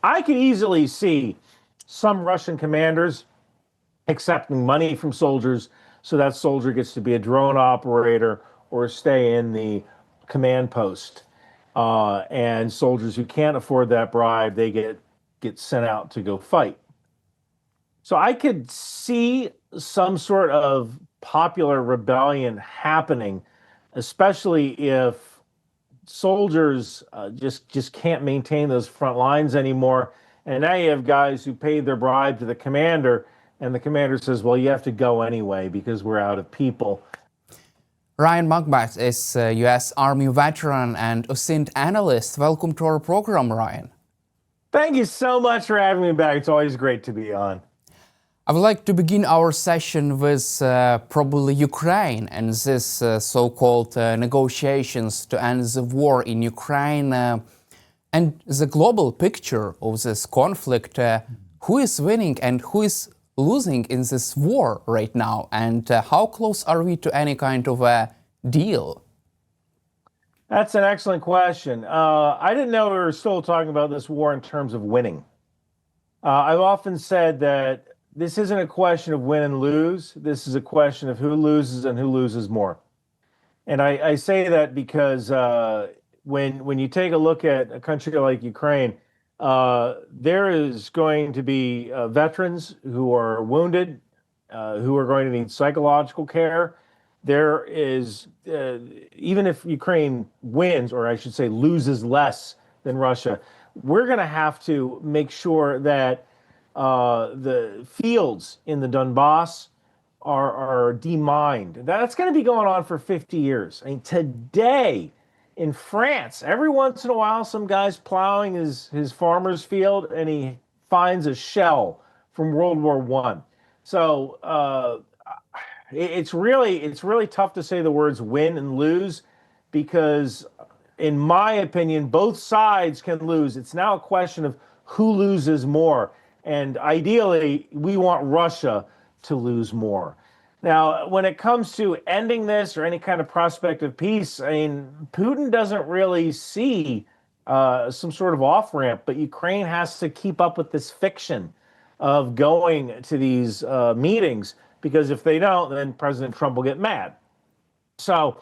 I could easily see some Russian commanders accepting money from soldiers so that soldier gets to be a drone operator or stay in the command post. And soldiers who can't afford that bribe, they get sent out to go fight. So I could see some sort of popular rebellion happening, especially if soldiers just can't maintain those front lines anymore. And now you have guys who paid their bribe to the commander, and the commander says, well, you have to go anyway because we're out of people. Ryan McBeth is a U.S. Army veteran and OSINT analyst. Welcome to our program, Ryan. Thank you so much for having me back. It's always great to be on. I would like to begin our session with probably Ukraine and this so-called negotiations to end the war in Ukraine and the global picture of this conflict. Who is winning and who is losing in this war right now, and how close are we to any kind of a deal? That's an excellent question. I didn't know we were still talking about this war in terms of winning. I've often said that this isn't a question of win and lose. This is a question of who loses and who loses more. And I say that because when you take a look at a country like Ukraine, there is going to be veterans who are wounded, who are going to need psychological care. There is, even if Ukraine wins, or I should say loses less than Russia, we're going to have to make sure that the fields in the Donbas are demined. That's going to be going on for 50 years. I mean, today, in France, every once in a while, some guy's plowing his farmer's field and he finds a shell from World War I. So it's really tough to say the words win and lose because, in my opinion, both sides can lose. It's now a question of who loses more. And ideally, we want Russia to lose more. Now, when it comes to ending this or any kind of prospect of peace, I mean, Putin doesn't really see some sort of off-ramp, but Ukraine has to keep up with this fiction of going to these meetings, because if they don't, then President Trump will get mad. So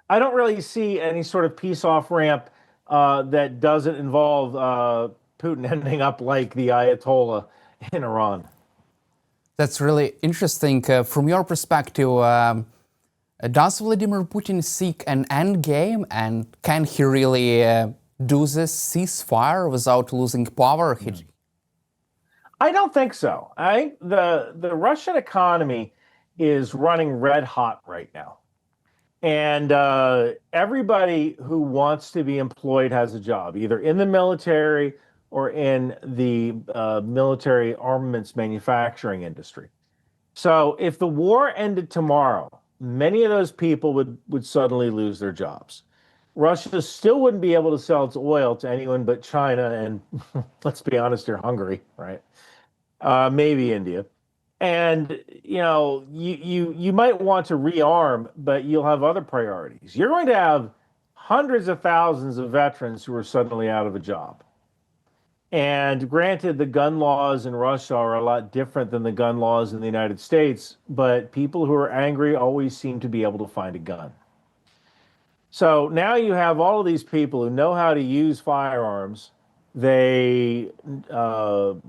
I don't really see any sort of peace off-ramp that doesn't involve Putin ending up like the Ayatollah in Iran. That's really interesting. From your perspective, does Vladimir Putin seek an end game, and can he really do this ceasefire without losing power? I don't think so. The Russian economy is running red hot right now. And everybody who wants to be employed has a job, either in the military or in the military armaments manufacturing industry. So if the war ended tomorrow, many of those people would suddenly lose their jobs. Russia still wouldn't be able to sell its oil to anyone but China and, let's be honest here, Hungary, right? Maybe India. And, you know, you might want to rearm, but you'll have other priorities. You're going to have hundreds of thousands of veterans who are suddenly out of a job. And granted, the gun laws in Russia are a lot different than the gun laws in the United States, but people who are angry always seem to be able to find a gun. So now you have all of these people who know how to use firearms. They are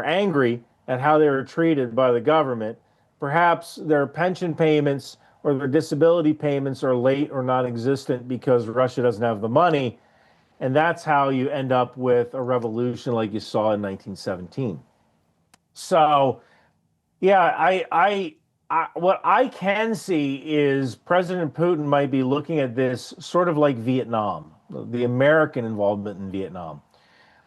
angry at how they were treated by the government. Perhaps their pension payments or their disability payments are late or non-existent because Russia doesn't have the money. And that's how you end up with a revolution like you saw in 1917. So, yeah, what I can see is President Putin might be looking at this sort of like Vietnam, the American involvement in Vietnam,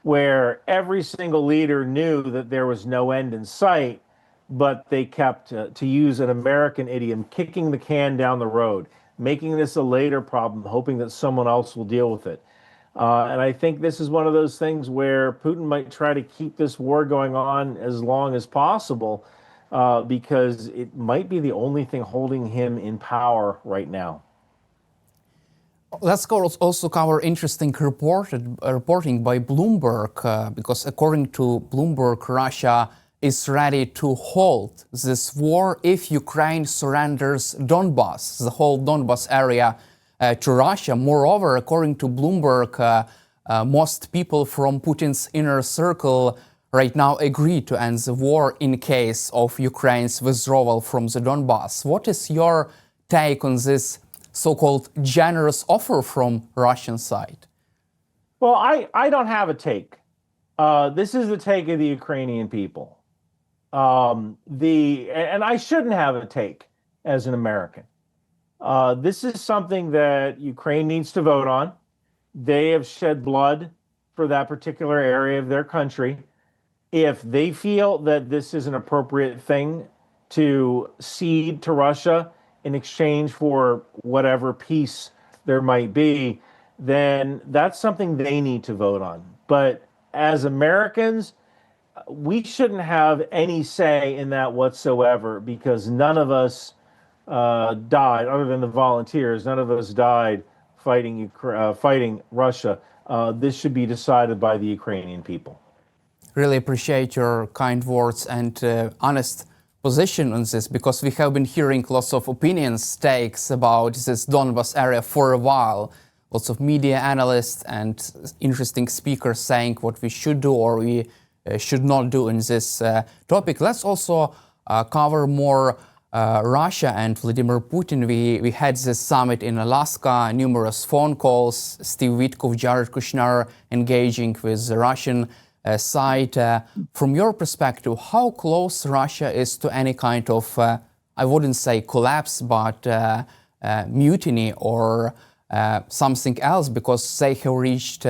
where every single leader knew that there was no end in sight, but they kept, to use an American idiom, kicking the can down the road, making this a later problem, hoping that someone else will deal with it. And I think this is one of those things where Putin might try to keep this war going on as long as possible because it might be the only thing holding him in power right now. Let's also cover interesting reporting by Bloomberg, because according to Bloomberg, Russia is ready to halt this war if Ukraine surrenders Donbas, the whole Donbas area, to Russia. Moreover, according to Bloomberg, most people from Putin's inner circle right now agree to end the war in case of Ukraine's withdrawal from the Donbas. What is your take on this so-called generous offer from Russian side? Well, I don't have a take. This is the take of the Ukrainian people. And I shouldn't have a take as an American. This is something that Ukraine needs to vote on. They have shed blood for that particular area of their country. If they feel that this is an appropriate thing to cede to Russia in exchange for whatever peace there might be, then that's something they need to vote on. But as Americans, we shouldn't have any say in that whatsoever, because none of us died, other than the volunteers, none of us died fighting Russia. This should be decided by the Ukrainian people. Really appreciate your kind words and honest position on this, because we have been hearing lots of opinions, takes about this Donbas area for a while. Lots of media analysts and interesting speakers saying what we should do or we should not do in this topic. Let's also cover more Russia and Vladimir Putin. We had this summit in Alaska, numerous phone calls, Steve Witkoff, Jared Kushner engaging with the Russian side. From your perspective, how close Russia is to any kind of, I wouldn't say collapse, but mutiny or something else, because they have reached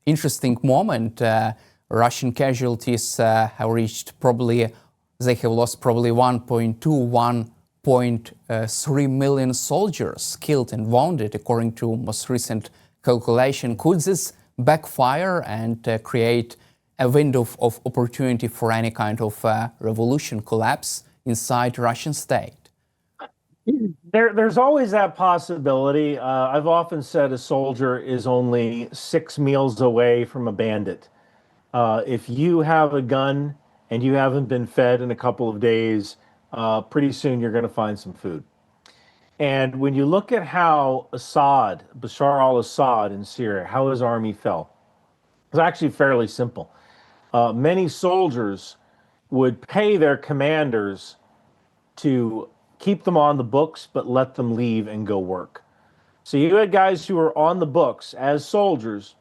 interesting moment. Russian casualties have reached they have lost probably 1.3 million soldiers killed and wounded, according to most recent calculation. Could this backfire and create a window of opportunity for any kind of revolution, collapse inside Russian state? There's always that possibility. I've often said a soldier is only 6 meals away from a bandit. If you have a gun and you haven't been fed in a couple of days, pretty soon you're going to find some food. And when you look at how Bashar al-Assad in Syria, how his army fell, it's actually fairly simple. Many soldiers would pay their commanders to keep them on the books, but let them leave and go work. So you had guys who were on the books as soldiers,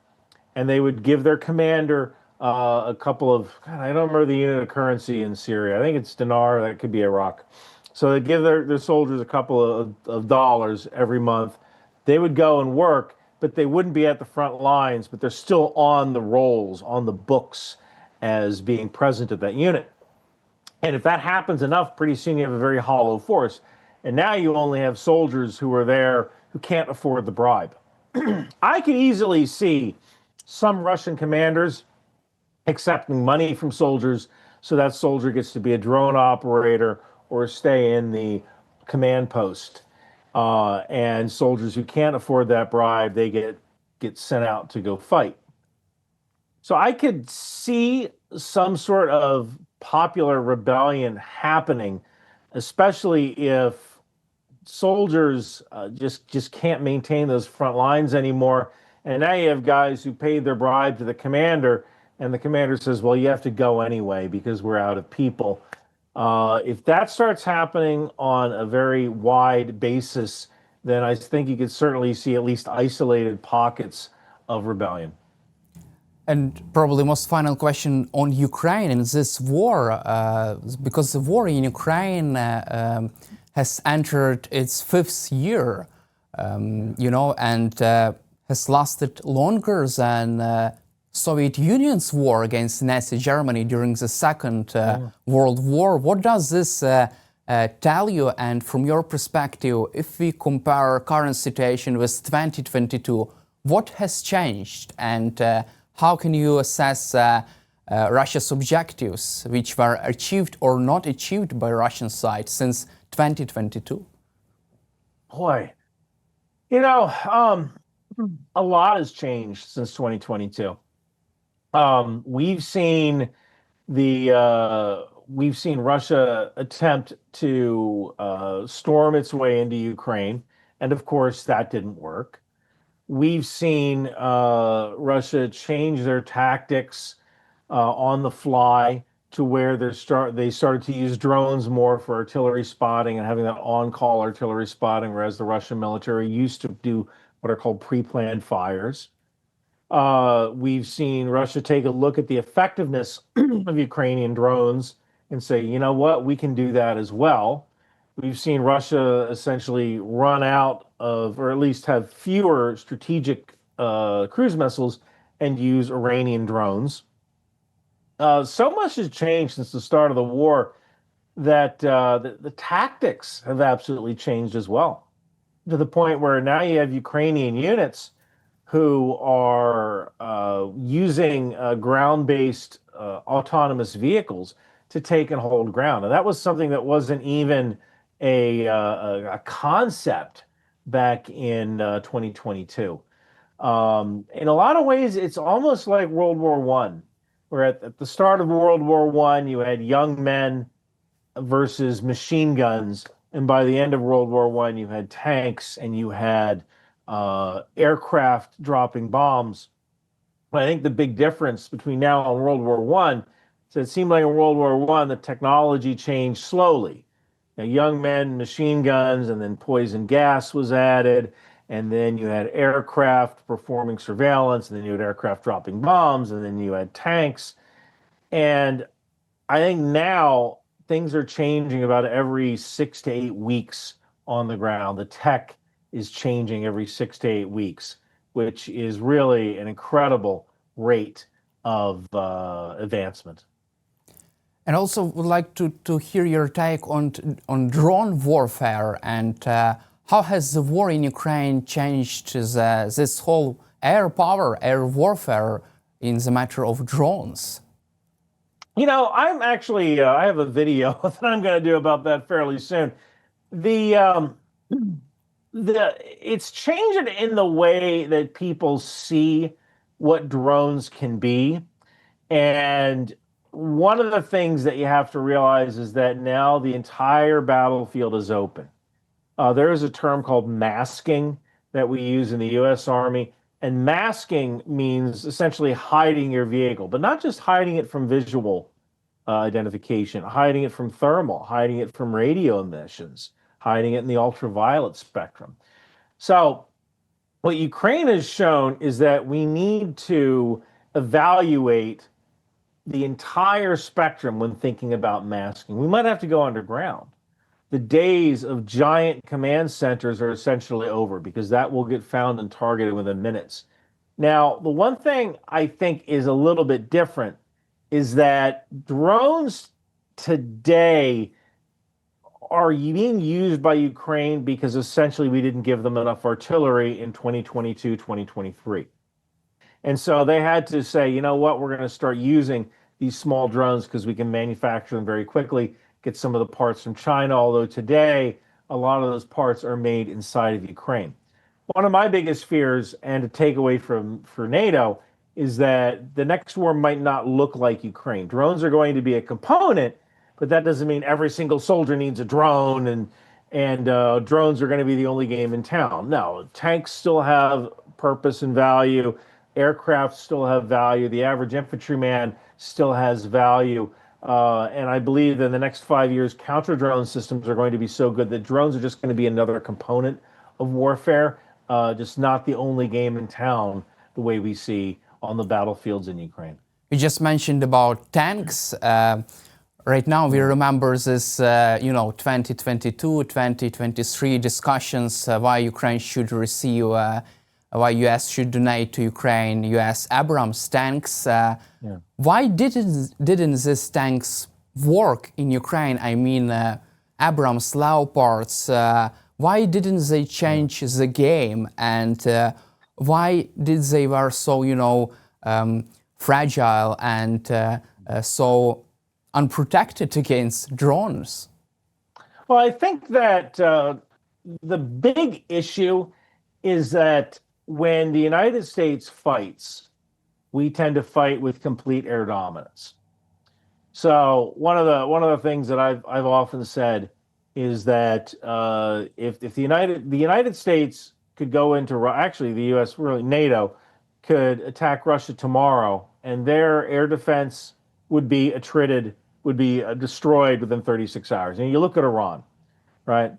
and they would give their commander a couple of, God, I don't remember the unit of currency in Syria. I think it's dinar, that could be Iraq. So they give their soldiers a couple of dollars every month. They would go and work, but they wouldn't be at the front lines, but they're still on the rolls, on the books as being present at that unit. And if that happens enough, pretty soon you have a very hollow force. And now you only have soldiers who are there who can't afford the bribe. I could easily see some Russian commanders accepting money from soldiers, so that soldier gets to be a drone operator or stay in the command post. And soldiers who can't afford that bribe, they get sent out to go fight. So I could see some sort of popular rebellion happening, especially if soldiers just can't maintain those front lines anymore. And now you have guys who paid their bribe to the commander, and the commander says, well, you have to go anyway because we're out of people. If that starts happening on a very wide basis, then I think you could certainly see at least isolated pockets of rebellion. And probably most final question on Ukraine and this war, because the war in Ukraine has entered its 5th year, and has lasted longer than Soviet Union's war against Nazi Germany during the Second World War. What does this tell you? And from your perspective, if we compare current situation with 2022, what has changed? And how can you assess Russia's objectives, which were achieved or not achieved by Russian side since 2022? Boy, You know, a lot has changed since 2022. We've seen Russia attempt to storm its way into Ukraine, and of course that didn't work. We've seen Russia change their tactics on the fly to where they started to use drones more for artillery spotting and having that on-call artillery spotting, whereas the Russian military used to do what are called pre-planned fires. We've seen Russia take a look at the effectiveness of Ukrainian drones and say, you know what, we can do that as well. We've seen Russia essentially run out of, or at least have fewer strategic cruise missiles and use Iranian drones. So much has changed since the start of the war that the tactics have absolutely changed as well, to the point where now you have Ukrainian units who are using ground-based autonomous vehicles to take and hold ground. And that was something that wasn't even a concept back in 2022. In a lot of ways, it's almost like World War One, where at the start of World War One, you had young men versus machine guns, and by the end of World War One, you had tanks and you had aircraft dropping bombs. But I think the big difference between now and World War One is it seemed like in World War One the technology changed slowly. Young men, machine guns, and then poison gas was added, and then you had aircraft performing surveillance, and then you had aircraft dropping bombs, and then you had tanks. And I think now things are changing about every 6 to 8 weeks on the ground. The tech is changing every 6 to 8 weeks, which is really an incredible rate of advancement. And also would like to hear your take on drone warfare and how has the war in Ukraine changed this whole air power, air warfare in the matter of drones? You know, I'm actually, I have a video that I'm going to do about that fairly soon. The, it's changing in the way that people see what drones can be. And one of the things that you have to realize is that now the entire battlefield is open. There is a term called masking that we use in the US Army. And masking means essentially hiding your vehicle, but not just hiding it from visual identification, hiding it from thermal, hiding it from radio emissions, hiding it in the ultraviolet spectrum. So what Ukraine has shown is that we need to evaluate the entire spectrum when thinking about masking. We might have to go underground. The days of giant command centers are essentially over because that will get found and targeted within minutes. Now, the one thing I think is a little bit different is that drones today are being used by Ukraine because essentially we didn't give them enough artillery in 2022, 2023. And so they had to say, you know what, we're going to start using these small drones because we can manufacture them very quickly, get some of the parts from China, although today a lot of those parts are made inside of Ukraine. One of my biggest fears and a takeaway for NATO is that the next war might not look like Ukraine. Drones are going to be a component, but that doesn't mean every single soldier needs a drone and drones are going to be the only game in town. No, tanks still have purpose and value. Aircraft still have value. The average infantryman still has value. And I believe that in the next 5 years, counter-drone systems are going to be so good that drones are just going to be another component of warfare, just not the only game in town the way we see on the battlefields in Ukraine. You just mentioned about tanks. Right now, we remember this, 2022, 2023 discussions why Ukraine should receive, why US should donate to Ukraine US Abrams tanks. Why didn't these tanks work in Ukraine? I mean, Abrams Leopards. Why didn't they change the game? And why did they were so, fragile and so unprotected against drones? Well, I think that the big issue is that when the United States fights, we tend to fight with complete air dominance. So one of the things that I've often said is that if the United States could go into, actually the U.S., really NATO could attack Russia tomorrow, and their air defense would be attrited, would be destroyed within 36 hours. And you look at Iran, right?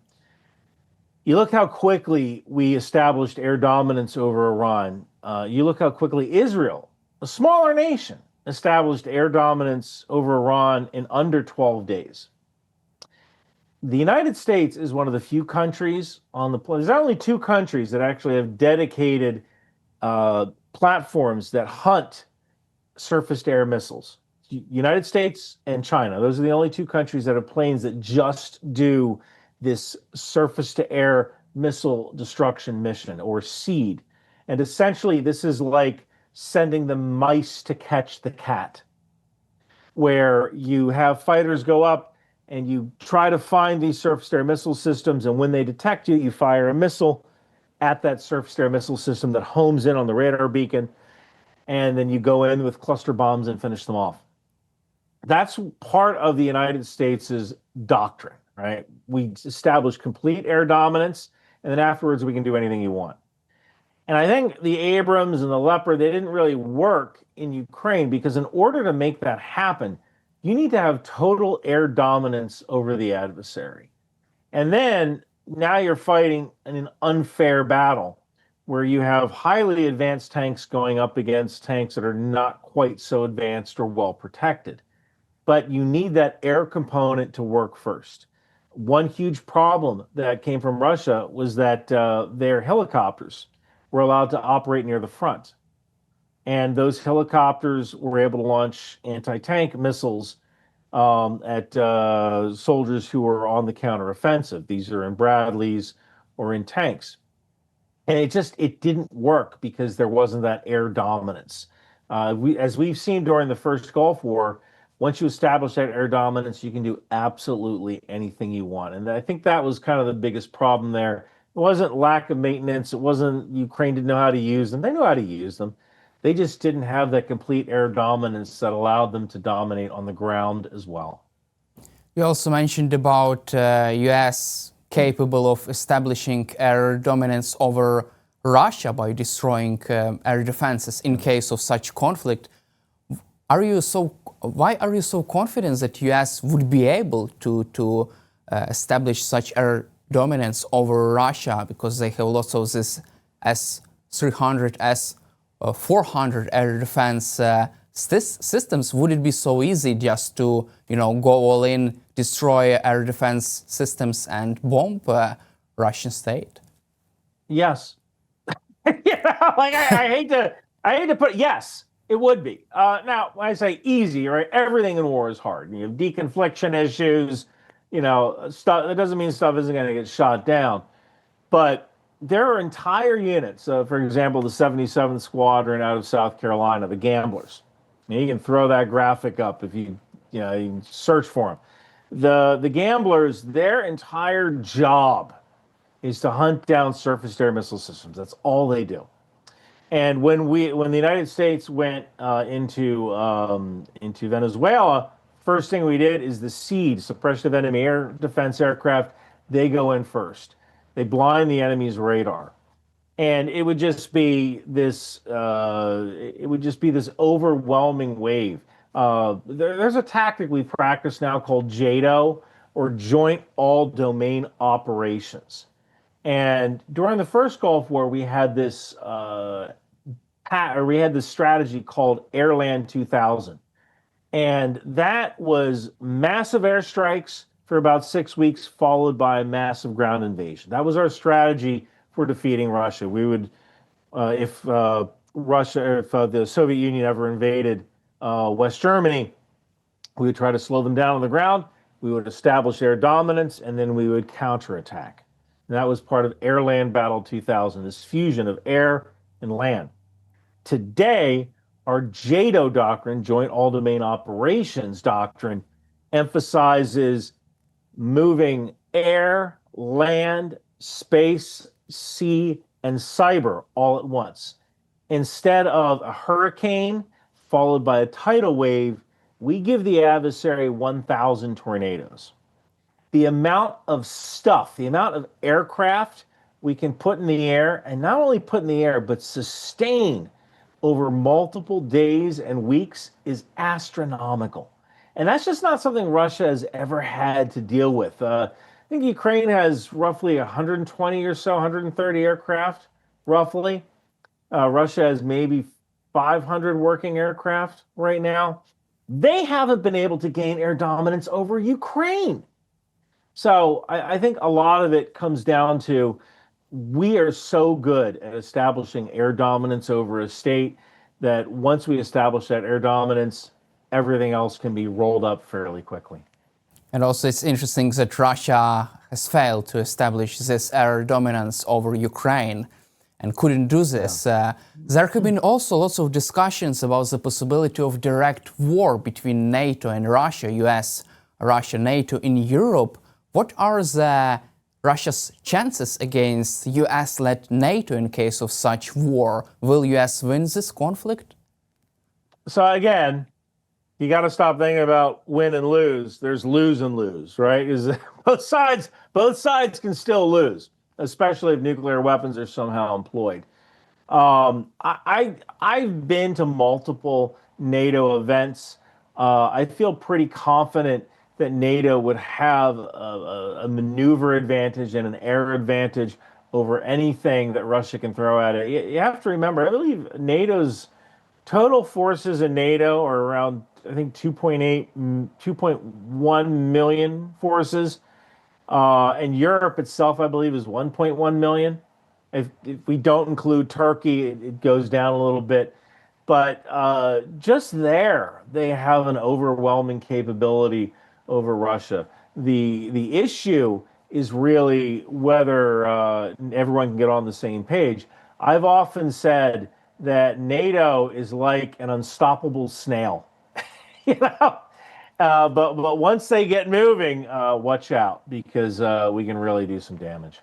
You look how quickly we established air dominance over Iran. You look how quickly Israel, a smaller nation, established air dominance over Iran in under 12 days. The United States is one of the few countries on the planet. There's only two countries that actually have dedicated platforms that hunt surface-to-air missiles. United States and China. Those are the only two countries that have planes that just do this surface-to-air missile destruction mission, or SEAD. And essentially, this is like sending the mice to catch the cat, where you have fighters go up and you try to find these surface-to-air missile systems, and when they detect you, you fire a missile at that surface-to-air missile system that homes in on the radar beacon, and then you go in with cluster bombs and finish them off. That's part of the United States' doctrine, right? We establish complete air dominance, and then afterwards we can do anything you want. And I think the Abrams and the Leopard, they didn't really work in Ukraine, because in order to make that happen, you need to have total air dominance over the adversary. And then now you're fighting in an unfair battle where you have highly advanced tanks going up against tanks that are not quite so advanced or well protected. But you need that air component to work first. One huge problem that came from Russia was that their helicopters were allowed to operate near the front. And those helicopters were able to launch anti-tank missiles at soldiers who were on the counteroffensive. These are in Bradleys or in tanks. And it didn't work because there wasn't that air dominance. As we've seen during the first Gulf War, once you establish that air dominance, you can do absolutely anything you want. And I think that was kind of the biggest problem there. It wasn't lack of maintenance. It wasn't Ukraine didn't know how to use them. They knew how to use them. They just didn't have that complete air dominance that allowed them to dominate on the ground as well. You also mentioned about US capable of establishing air dominance over Russia by destroying air defenses in case of such conflict. Why are you so confident that US would be able to establish such air dominance over Russia, because they have lots of this S-300, S-400 air defense systems? Would it be so easy just to, go all in, destroy air defense systems and bomb Russian state? Yes. I hate to put yes. It would be. Now, when I say easy, right? Everything in war is hard. You have deconfliction issues. Stuff. That doesn't mean stuff isn't going to get shot down. But there are entire units. For example, the 77th Squadron out of South Carolina, the Gamblers. You can throw that graphic up if you can search for them. The Gamblers, their entire job is to hunt down surface-to-air missile systems. That's all they do. And when the United States went into Venezuela, first thing we did is the SEAD, suppression of enemy air defense aircraft. They go in first. They blind the enemy's radar, and it would just be this. Overwhelming wave. There's a tactic we practice now called JADO, or Joint All Domain Operations. And during the first Gulf War, we had this strategy called Airland 2000. And that was massive airstrikes for about 6 weeks, followed by a massive ground invasion. That was our strategy for defeating Russia. We would, if the Soviet Union ever invaded West Germany, we would try to slow them down on the ground. We would establish air dominance, and then we would counterattack. And that was part of Airland Battle 2000, this fusion of air and land. Today, our JADO doctrine, Joint All Domain Operations doctrine, emphasizes moving air, land, space, sea, and cyber all at once. Instead of a hurricane followed by a tidal wave, we give the adversary 1,000 tornadoes. The amount of stuff, the amount of aircraft we can put in the air, and not only put in the air, but sustain over multiple days and weeks is astronomical. And that's just not something Russia has ever had to deal with. I think Ukraine has roughly 120 or so, 130 aircraft, roughly. Russia has maybe 500 working aircraft right now. They haven't been able to gain air dominance over Ukraine. So I think a lot of it comes down to we are so good at establishing air dominance over a state that once we establish that air dominance, everything else can be rolled up fairly quickly. And also it's interesting that Russia has failed to establish this air dominance over Ukraine and couldn't do this. There have been also lots of discussions about the possibility of direct war between NATO and Russia, US, Russia, NATO in Europe. What are the Russia's chances against US-led NATO in case of such war? Will US win this conflict? So again, you got to stop thinking about win and lose. There's lose and lose, right? Because both sides can still lose, especially if nuclear weapons are somehow employed. I've been to multiple NATO events. I feel pretty confident that NATO would have a maneuver advantage and an air advantage over anything that Russia can throw at it. You have to remember, I believe NATO's total forces in NATO are around, I think, 2.1 million forces. And Europe itself, I believe, is 1.1 million. If we don't include Turkey, it goes down a little bit. But just there, they have an overwhelming capability over Russia. The issue is really whether everyone can get on the same page. I've often said that NATO is like an unstoppable snail, you know. But once they get moving, watch out, because we can really do some damage.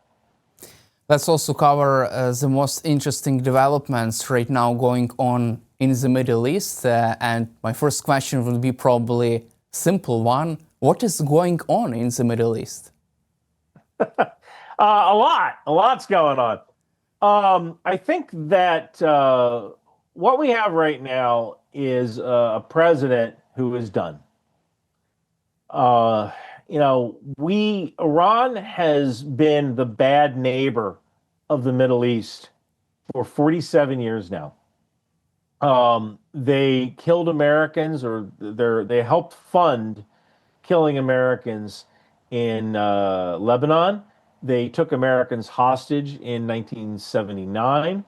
Let's also cover the most interesting developments right now going on in the Middle East. And my first question would be probably a simple one. What is going on in the Middle East? A lot's going on. I think that what we have right now is a president who is done. Iran has been the bad neighbor of the Middle East for 47 years now. They killed Americans, or they helped fund killing Americans in Lebanon. They took Americans hostage in 1979.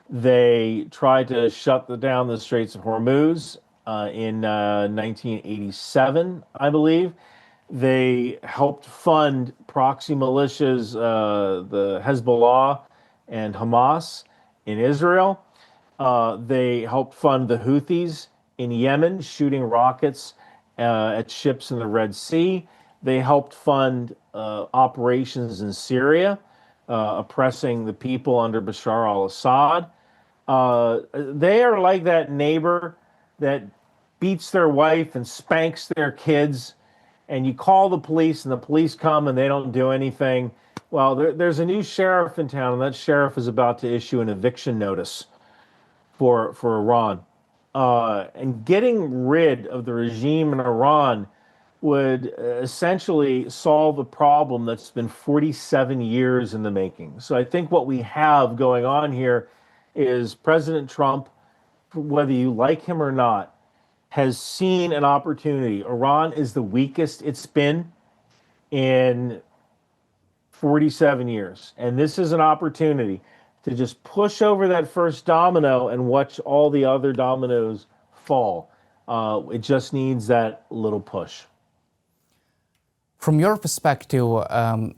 They tried to shut down the Straits of Hormuz in 1987, I believe. They helped fund proxy militias, the Hezbollah and Hamas in Israel. They helped fund the Houthis in Yemen, shooting rockets at ships in the Red Sea. They helped fund operations in Syria, oppressing the people under Bashar al-Assad. They are like that neighbor that beats their wife and spanks their kids, and you call the police and the police come and they don't do anything. Well, there's a new sheriff in town, and that sheriff is about to issue an eviction notice for Iran. And getting rid of the regime in Iran would essentially solve a problem that's been 47 years in the making. So I think what we have going on here is President Trump, whether you like him or not, has seen an opportunity. Iran is the weakest it's been in 47 years. And this is an opportunity to just push over that first domino and watch all the other dominoes fall. It just needs that little push. From your perspective,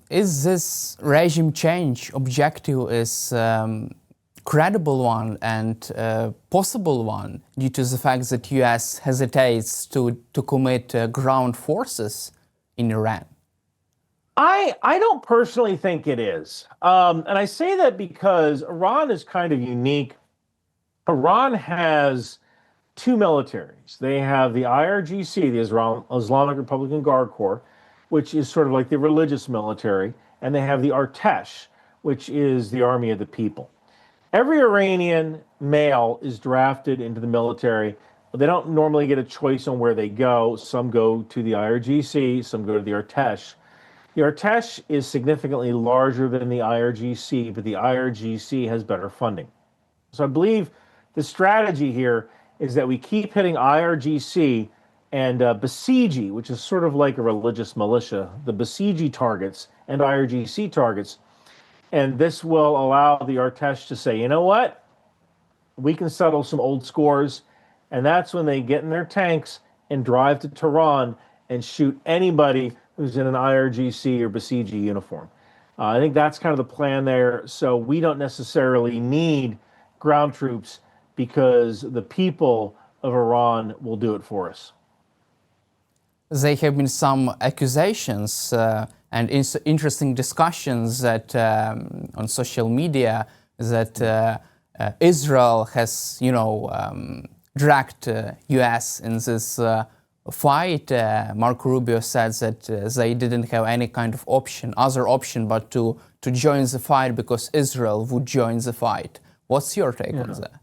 is this regime change objective is credible one and possible one due to the fact that US hesitates to commit ground forces in Iran? I don't personally think it is. And I say that because Iran is kind of unique. Iran has two militaries. They have the IRGC, the Islamic Republican Guard Corps, which is sort of like the religious military, and they have the Artesh, which is the Army of the People. Every Iranian male is drafted into the military. They don't normally get a choice on where they go. Some go to the IRGC, some go to the Artesh. The Artesh is significantly larger than the IRGC, but the IRGC has better funding. So I believe the strategy here is that we keep hitting IRGC and Basiji, which is sort of like a religious militia, the Basiji targets and IRGC targets. And this will allow the Artesh to say, you know what? We can settle some old scores. And that's when they get in their tanks and drive to Tehran and shoot anybody who's in an IRGC or Basiji uniform. I think that's kind of the plan there. So we don't necessarily need ground troops because the people of Iran will do it for us. There have been some accusations and interesting discussions that on social media that Israel has, dragged U.S. in this fight. Marco Rubio said that they didn't have any kind of other option but to join the fight because Israel would join the fight. What's your take on that?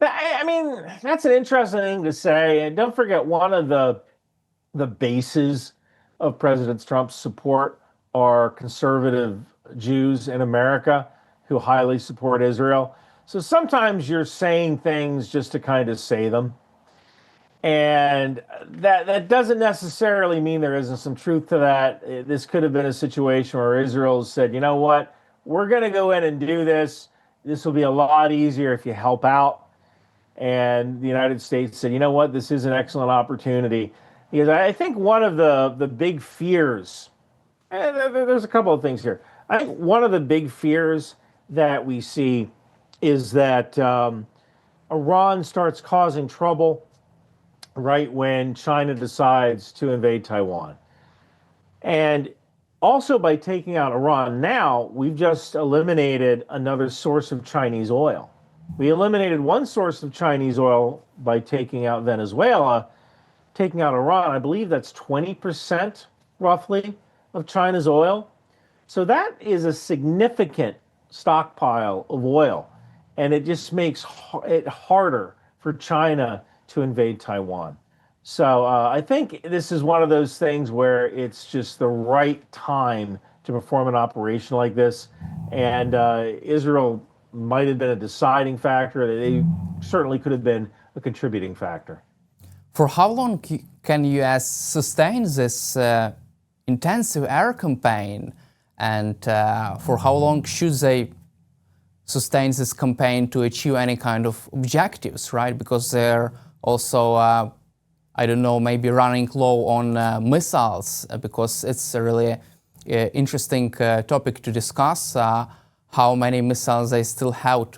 I mean, that's an interesting thing to say. And don't forget, one of the bases of President Trump's support are conservative Jews in America who highly support Israel. So sometimes you're saying things just to kind of say them. And that doesn't necessarily mean there isn't some truth to that. This could have been a situation where Israel said, you know what, we're going to go in and do this. This will be a lot easier if you help out. And the United States said, you know what, this is an excellent opportunity. Because I think one of the big fears, there's a couple of things here. I think one of the big fears that we see is that Iran starts causing trouble right when China decides to invade Taiwan. And also by taking out Iran now, we've just eliminated another source of Chinese oil. We eliminated one source of Chinese oil by taking out Venezuela. Taking out Iran, I believe that's 20% roughly of China's oil. So that is a significant stockpile of oil. And it just makes it harder for China to invade Taiwan. So I think this is one of those things where it's just the right time to perform an operation like this. And Israel might have been a deciding factor. They certainly could have been a contributing factor. For how long can U.S. sustain this intensive air campaign? And for how long should they sustain this campaign to achieve any kind of objectives, right? Because they're also, I don't know, maybe running low on missiles, because it's a really interesting topic to discuss, how many missiles they still have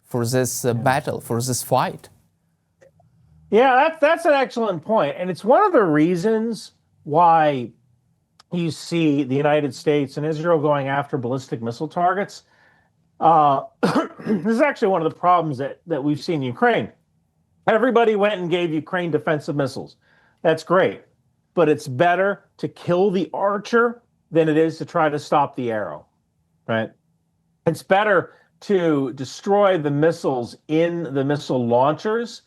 for this battle, for this fight. Yeah, that's an excellent point. And it's one of the reasons why you see the United States and Israel going after ballistic missile targets. This is actually one of the problems that we've seen in Ukraine. Everybody went and gave Ukraine defensive missiles. That's great. But it's better to kill the archer than it is to try to stop the arrow, right? It's better to destroy the missiles in the missile launchers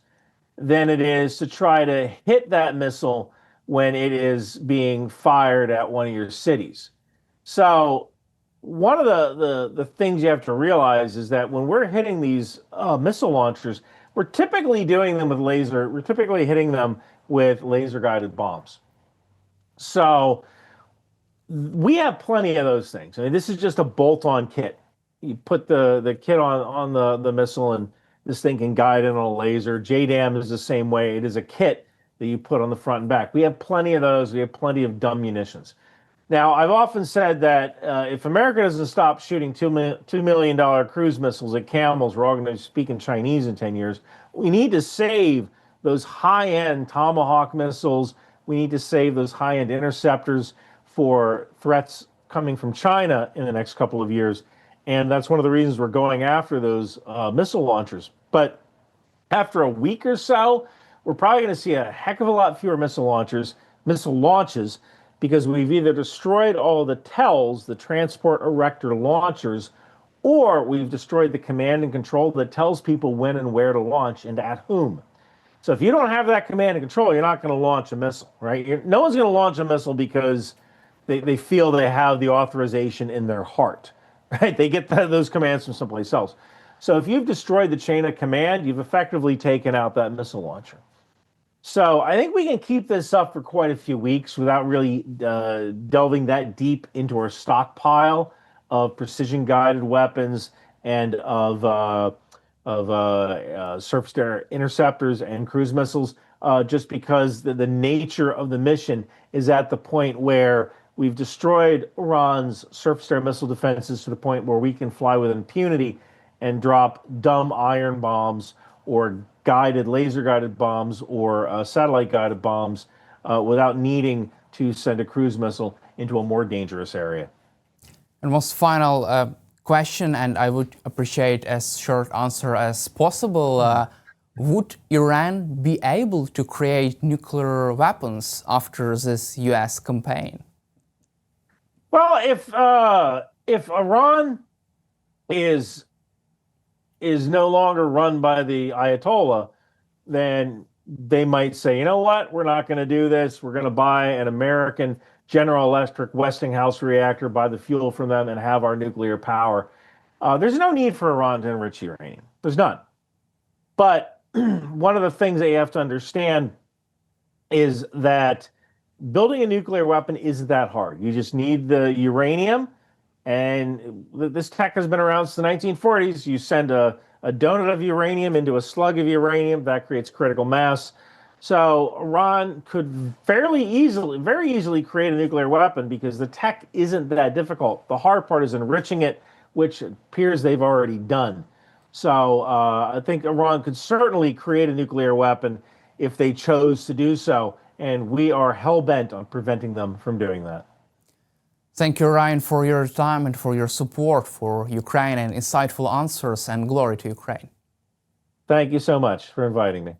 than it is to try to hit that missile when it is being fired at one of your cities. So one of the things you have to realize is that when we're hitting these missile launchers, we're typically doing them with we're typically hitting them with laser-guided bombs. So we have plenty of those things. I mean, this is just a bolt-on kit. You put the kit on the missile and this thing can guide it on a laser. JDAM is the same way. It is a kit that you put on the front and back. We have plenty of those. We have plenty of dumb munitions. Now, I've often said that if America doesn't stop shooting $2 million cruise missiles at camels, we're all going to be speaking Chinese in 10 years. We need to save those high-end Tomahawk missiles. We need to save those high-end interceptors for threats coming from China in the next couple of years. And that's one of the reasons we're going after those missile launchers. But after a week or so, we're probably going to see a heck of a lot fewer missile launches, because we've either destroyed all the TELs, the transport erector launchers, or we've destroyed the command and control that tells people when and where to launch and at whom. So if you don't have that command and control, you're not going to launch a missile, right? No one's going to launch a missile because they feel they have the authorization in their heart, right? They get those commands from someplace else. So if you've destroyed the chain of command, you've effectively taken out that missile launcher. So I think we can keep this up for quite a few weeks without really delving that deep into our stockpile of precision-guided weapons and of surface-to-air interceptors and cruise missiles, just because the nature of the mission is at the point where we've destroyed Iran's surface-to-air missile defenses to the point where we can fly with impunity and drop dumb iron bombs or laser-guided bombs or satellite-guided bombs without needing to send a cruise missile into a more dangerous area. And most final question, and I would appreciate as short answer as possible. Would Iran be able to create nuclear weapons after this U.S. campaign? Well, if Iran is no longer run by the Ayatollah, then they might say, you know what, we're not going to do this. We're going to buy an American General Electric Westinghouse reactor, buy the fuel from them, and have our nuclear power. There's no need for Iran to enrich uranium. There's none. But one of the things that you have to understand is that building a nuclear weapon isn't that hard. You just need the uranium. And this tech has been around since the 1940s. You send a donut of uranium into a slug of uranium, that creates critical mass. So Iran could very easily create a nuclear weapon because the tech isn't that difficult. The hard part is enriching it, which appears they've already done. So I think Iran could certainly create a nuclear weapon if they chose to do so. And we are hell-bent on preventing them from doing that. Thank you, Ryan, for your time and for your support for Ukraine and insightful answers, and glory to Ukraine. Thank you so much for inviting me.